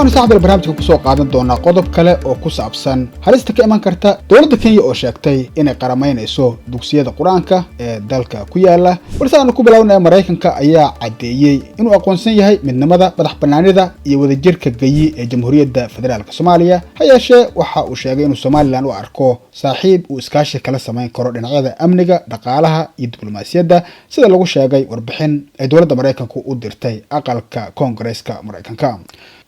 waxaanu saacada barnaamijka ku soo qaadan doonaa qodob kale oo ku saabsan halista ka iman karta dowladda Kenya oo sheegtay inay qaramaynayso dugsiyada Quraanka ee dalka ku yaala balse aanu ku bilownay Maraykanka ayaa cadeeyay inuu aqoonsan yahay midnimada madaxbannaanida iyo wadajirka gayi ee Jamhuuriyadda Federaalka Soomaaliya hayeeshee waxa uu sheegay inuu Somaliland u arko saaxiib uu iskaashi kala sameyn karo dhinacyada amniga dhaqaalaha iyo diblomaasiyadda sida lagu sheegay warbixin ay dowladda Maraykanku u dirtay aqalka Congress-ka Maraykanka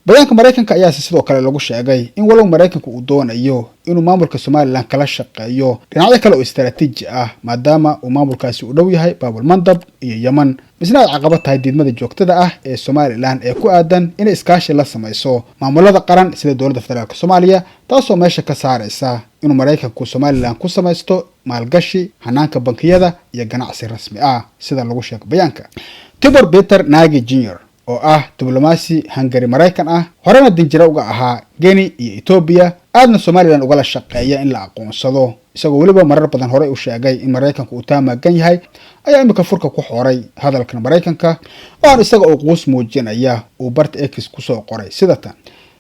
bayaanka Maraykanka ayaa sidoo kale lagu sheegay in walow Maraykanku uu doonayo inuu maamulka Somaliland kala shaqeeyo dhinacyo kale oo istiraatiiji ah maadaama uu maamulkaasi u dhow yahay Baabul Mandab iyo Yemen misna ay caqabad tahay diidmada joogtada ah ee Somaliland ee ku aadan in iskaashi la sameeyo maamulada qaran sida dowladda federaalka Soomaaliya taasoo meesha ka saaraysa inuu Maraykanku Somaliland ku sameeyo maalgashi hanaanka bankiyada iyo ganacsi rasmi ah sida lagu sheegay bayaanka Tibor Peter Nagy Jr. oo ah diblomaasi Hungary Maraykan ah horena dinjira uga ahaa Guinea iyo Ethiopia aadna Somaliland uga la shaqeeya in la aqoonsado isagoo waliba marar badan hore u sheegay in Maraykanku uu taagan yahay ayaa imika furka ku xoray hadalkan Maraykanka oo isaga oo quus muujinaya uu Bart X ku soo qoray sidatan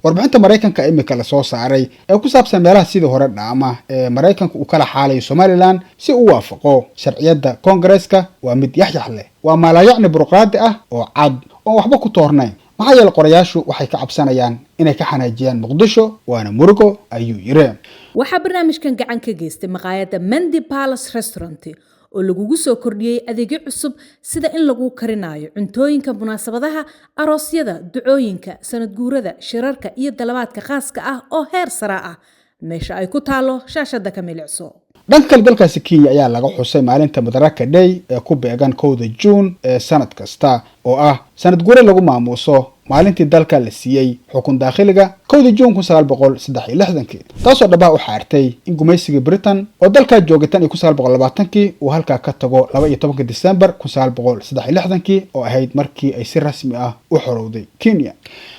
warbixinta Maraykanka imika la soo saaray ee ku saabsan meelaha sidii hore dhaama ee Maraykanku uu kala xaalayo Somaliland si uu waafaqo sharciyada Congress-ka waa mid yaxyax leh waa maalayacni bureauqraadi ah oo cad oo waxba ku toornayn maxaa yeelay qorayaashu waxay ka cabsanayaan inay ka xanaajiyaan Muqdisho waana murugo ayuu yiri waxa barnaamijkan gacan ka geystay maqaayadda Mandy Palace Restaurant oo lagu soo kordhiyay adeegyo cusub sida in lagu karinayo cuntooyinka munaasabadaha aroosyada ducooyinka sanad guurada shirarka iyo dalabaadka khaaska ah oo heer sare ah meesha ay ku taalo shaashada ka milicso dhanka dalkaasi Kenya ayaa laga xusay maalinta Madaraka Day ee ku beegan 1 June ee sanad kasta oo ah sanad guure lagu maamuuso maalintii dalka la siiyay xukun dakhiliga 1 June 1963 taasoo dhabaha u xaartay in gumaysiga Britain oo dalka joogitaan 1920 uu halka ka tago 12 December 1963 oo ahayd markii ay si rasmi ah u xorowday Kenya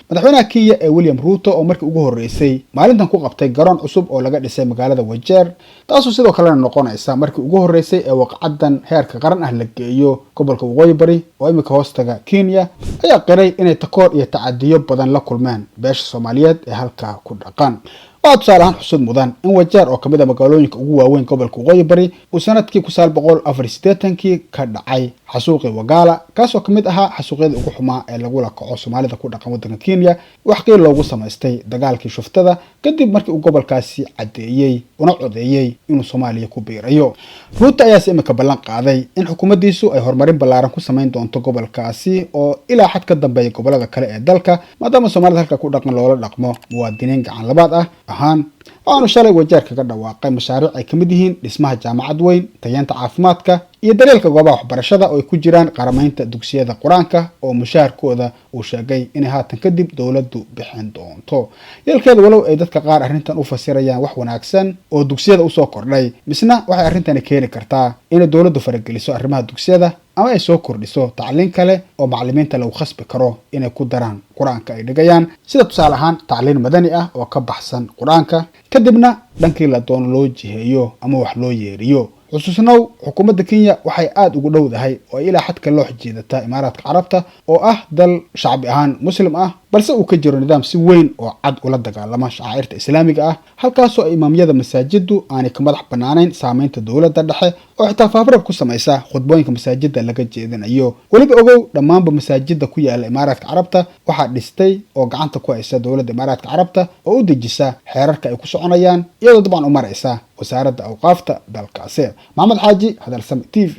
madaxweynaha Kenya ee William Ruto oo markii ugu horeysay maalintan ku qabtay garoon cusub oo laga dhisay magaalada Wajir taasoo sidoo kale noqonaysa markii ugu horeysay ee waqcadan heerka qaran ah la geeyo gobolka Waqooyi Bari oo imika hoostaga Kenya ayaa qiray inay takoor iyo tacadiyo badan la kulmeen beesha Soomaaliyeed ee halka ku dhaqan waa tusaalahan xusud mudan in Wajir oo kamid ah magaalooyinka ugu waaweyn gobolka Waqooyi Bari uu sanadkii 1984 ka dhacay xasuuqi Wagala kaasoo kamid ahaa xasuuqyada ugu xumaa ee lagu la kaco Soomaalida ku dhaqan wadanka Kenya wax qiil loogu sameystay dagaalkii shuftada kadib markii uu gobolkaasi cadeeyay una codeeyay inuu Soomaaliya ku biirayo Ruto ayaa imika ballan qaaday in xukuumaddiisu ay horumarin ballaaran ku sameyn doonto gobolkaasi oo ilaa xad ka dambeeya gobolada kale ee dalka maadaama Soomaalida halka ku dhaqan loola dhaqmo muwaadiniin gacan labaad ah ahaan aanu shalay Wajir kaga dhawaaqay mashaariic ay kamid yihiin dhismaha jaamacad weyn tayeenta caafimaadka iyo daryeelka goobaha waxbarashada oo ay ku jiraan qaramaynta dugsiyada Quraanka oo mushaharkooda uu sheegay in haatan kadib dawladdu bixin doonto yeelkeeda walow ay dadka qaar arrintan u fasirayaan wax wanaagsan oo dugsiyada u soo kordhay misna waxay arrintan keeni kartaa in dawladdu farageliso arrimaha dugsiyada ama ay soo kordhiso tacliin kale oo macallimiinta lagu khasbi karo inay ku daraan Quraanka ay dhigayaan sida tusaale ahaan tacliin madani ah oo ka baxsan Quraanka kadibna dhankii la doono loo jiheeyo ama wax loo yeeriyo xusuusnow xukuumadda Kenya waxay aad ugu dhowdahay oo ilaa xadka loo xjeedata Imaaraadka Carabta oo ah dal shacbi ahaan muslim ah balse uu ka jiro nidaam si weyn oo cad ula dagaalama shacairta islaamiga ah halkaasoo imaamyada masaajiddu aanay ka madax banaaneyn saameynta dawladda dhexe oo xitaa faafarab ku samaysa khudbooyinka masaajidda laga jeedinayo waliba ogow dhammaanba masaajidda ku yaala Imaaraadka Carabta waxaa dhistay oo gacanta ku haysa dawladda Imaaraadka Carabta oo u dejisa xeerarka ay ku soconayaan iyadoo dabcan u maraysa wasaaradda awqaafta dalkaasi Maxamed Xaaji Hadalsame TV